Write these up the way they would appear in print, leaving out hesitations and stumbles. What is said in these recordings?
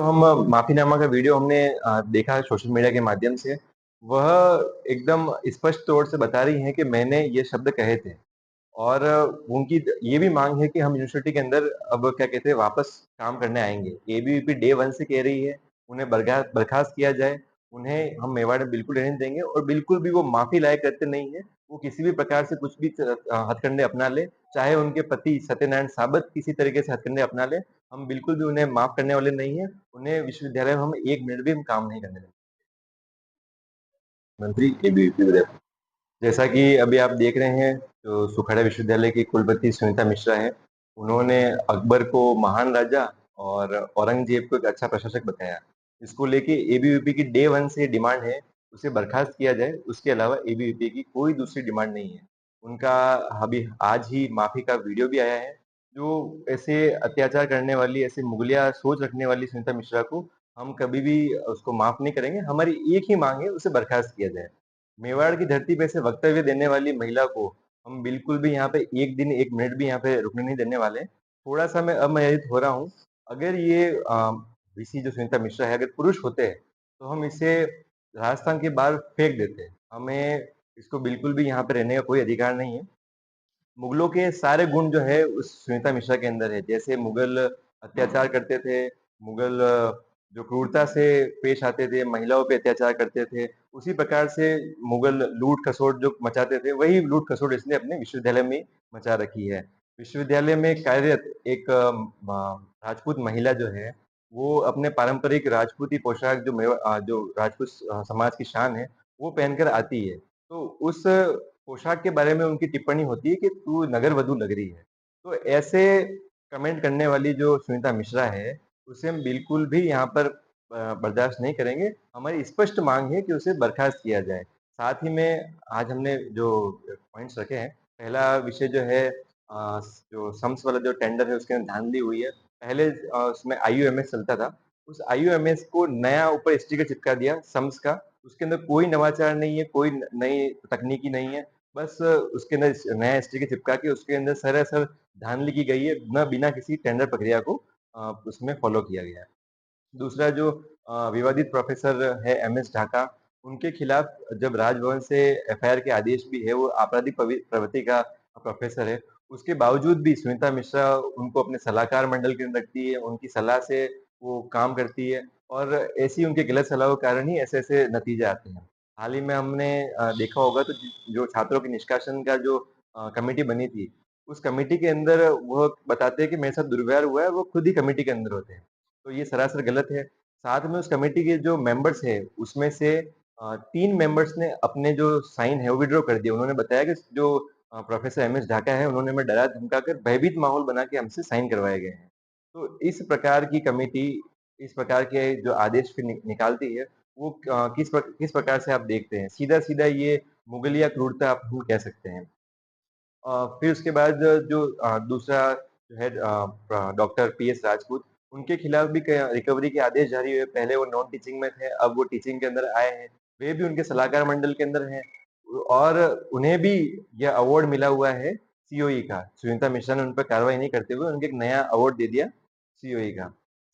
हम माफ़ीनामा का वीडियो हमने देखा है सोशल मीडिया के माध्यम से, वह एकदम स्पष्ट तौर से बता रही हैं कि मैंने ये शब्द कहे थे और उनकी ये भी माँग है कि हम यूनिवर्सिटी के अंदर अब क्या कहते हैं वापस काम करने आएँगे। एबीवीपी डे 1 से कह रही है, उन्हें बर्खास्त किया जाए, उन्हें हम मेवाड़ में बिल्कुल रहने देंगे और बिल्कुल भी वो माफ़ी लायक करते नहीं हैं। वो किसी भी प्रकार से कुछ भी हथकंडे अपना लें, चाहे उनके पति सत्यनारायण साबत किसी तरीके से हथकंडे अपना लें, हम बिल्कुल भी उन्हें माफ़ करने वाले नहीं हैं। उन्हें विश्वविद्यालय में हम 1 मिनट भी हम काम नहीं करने देंगे। मंत्री एबीवीपी विधायक। जैसा कि अभी आप देख रहे हैं, जो सुखाड़ा विश्वविद्यालय की कुलपति सुनीता मिश्रा हैं, उन्होंने अकबर को महान राजा और औरंगज़ेब को एक अच्छा प्रशासक बताया। इसको लेके एबीवीपी की डे 1 से डिमांड है, उसे बर्खास्त किया जाए, उसके अलावा एबीवीपी की कोई दूसरी डिमांड नहीं है। उनका अभी आज ही माफ़ी का वीडियो भी आया है, जो ऐसे अत्याचार करने वाली, ऐसे मुगलिया सोच रखने वाली सुनीता मिश्रा को हम कभी भी उसको माफ़ नहीं करेंगे। हमारी एक ही माँग है, उसे बर्खास्त किया जाए। मेवाड़ की धरती पे ऐसे वक्तव्य देने वाली महिला को हम बिल्कुल भी यहाँ पे 1 दिन 1 मिनट भी यहाँ पे रुकने नहीं देने वाले। थोड़ा-सा मैं अमर्यादित हो रहा हूँ। अगर ये वीसी जो सुनीता मिश्रा है, अगर पुरुष होते, तो हम इसे राजस्थान के बाहर फेंक देते। हमें इसको बिल्कुल भी यहाँ पे रहने का कोई अधिकार नहीं है। मुगलों के सारे गुण जो है उस सुनीता मिश्रा के अंदर है। जैसे मुगल अत्याचार करते थे, मुगल जो क्रूरता से पेश आते थे, महिलाओं पे अत्याचार करते थे, उसी प्रकार से मुगल लूट-खसोट जो मचाते थे, वही लूट-खसोट इसने अपने विश्वविद्यालय में मचा रखी है। विश्वविद्यालय में कार्यरत एक राजपूत महिला जो है, वो अपने पारंपरिक राजपूती पोशाक जो राजपूत समाज की शान है, वो पहनकर आती है। तो उस पोशाक के बारे में उनकी टिप्पणी होती है कि तू नगर-वधू लग रही है। तो ऐसे कमेंट करने वाली जो सुनीता मिश्रा है, उसे हम बिल्कुल भी यहाँ पर बर्दाश्त नहीं करेंगे। हमारी स्पष्ट माँग है कि उसे बर्खास्त किया जाए। साथ ही में आज हमने जो पॉइंट्स रखे हैं, पहला विषय जो है जो सम्स वाला जो टेंडर है उसके अंदर धांधली हुई है। पहले उसमें आईयूएमएस चलता था। उस आईयूएमएस को नया ऊपर स्टिकर चिपका दिया सम्स का। उसके अंदर कोई नवाचार नहीं है, कोई नई तकनीकी नहीं है। बस उसके अंदर नया स्टिकर चिपका के उसके अंदर सरासर धांधली की गई है, बिना किसी टेंडर प्रक्रिया को उसमें फ़ॉलो किया गया है। दूसरा जो विवादित प्रोफ़ेसर है एमएस ढाका, उनके खिलाफ जब राजभवन से एफआईआर के आदेश भी है, वो आपराधिक प्रवृत्ति का प्रोफ़ेसर है। उसके बावजूद भी सुनीता मिश्रा उनको अपने सलाहकार मंडल के अंदर रखती है, उनकी सलाह से वो काम करती है और ऐसी उनके गलत सलाह के कारण ही ऐसे-ऐसे नतीजे आते हैं। हाल ही में हमने देखा होगा तो जो छात्रों के निष्कासन का जो कमिटी बनी थी, उस कमिटी के अंदर वो बताते हैं कि मेरे साथ दुर्व्यवहार हुआ है, वो खुद ही कमिटी के अंदर होते हैं। तो ये सरासर गलत है। साथ में उस कमेटी के जो मेंबर्स हैं, उसमें से 3 मेंबर्स ने अपने जो साइन है वो विथड्रॉ कर दिए। उन्होंने बताया कि जो प्रोफ़ेसर एमएस ढाका है, उन्होंने हमें डरा-धमकाकर भयभीत माहौल बना के हमसे साइन करवाए गए हैं। तो इस प्रकार की कमेटी, इस प्रकार के जो आदेश फिर निकालती है, वो किस प्रकार से आप देखते हैं? सीधा-सीधा ये मुगलिया क्रूरता आप हम कह सकते हैं। फिर उसके बाद जो दूसरा जो है डॉक्टर पीएस राजपूत, उनके खिलाफ भी क रिकवरी के आदेश जारी हुए। पहले वो नॉन टीचिंग में थे, अब वो टीचिंग के अंदर आए हैं। वे भी उनके सलाहकार मंडल के अंदर हैं और उन्हें भी यह अवार्ड मिला हुआ है सीओई का। सुनीता मिश्रा ने उन पर कार्रवाई नहीं करते हुए उनको एक नया अवार्ड दे दिया सीओई का।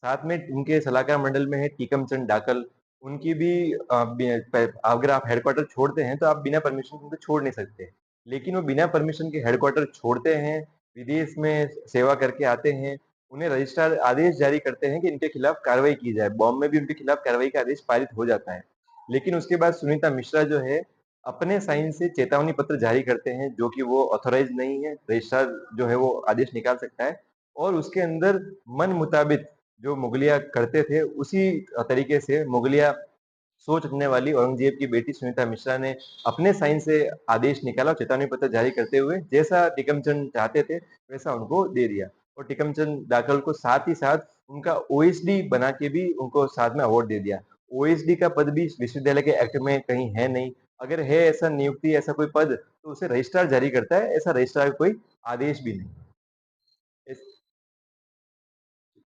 साथ में उनके सलाहकार मंडल में है टीकम चंद डाकल, उनकी भी अगर आप हेडक्वार्टर छोड़ते हैं, तो आप बिना परमिशन के उनको छोड़ नहीं सकते। लेकिन वो बिना परमिशन के हेडक्वार्टर छोड़ते हैं, विदेश में सेवा करके आते हैं, उन्हें रजिस्ट्रार आदेश जारी करते हैं कि इनके खिलाफ कार्रवाई की जाए। बॉम्बे भी उनके खिलाफ कार्रवाई का आदेश पारित हो जाता है। लेकिन उसके बाद सुनीता मिश्रा जो है, अपने साइन से चेतावनी पत्र जारी करते हैं, जो कि वो ऑथराइज़ नहीं है। रजिस्ट्रार जो है वो आदेश निकाल सकता है और उसके अंदर मन मुताबिक जो मुगलिया करते थे, उसी तरीके से मुगलिया सोच रखने वाली औरंगज़ेब की बेटी सुनीता मिश्रा ने अपने साइन से आदेश निकाला, चेतावनी पत्र जारी करते हुए, जैसा टिकम चंद चाहते थे, वैसा उनको दे दिया और टिकम चंद डाकल को साथ ही साथ उनका ओएसडी बना के भी उनको साथ में अवार्ड दे दिया। ओएसडी का पद भी विश्वविद्यालय के एक्ट में कहीं है नहीं। अगर है ऐसा नियुक्ति, ऐसा कोई पद, तो उसे रजिस्ट्रार जारी करता है, ऐसा रजिस्ट्रार का कोई आदेश भी नहीं।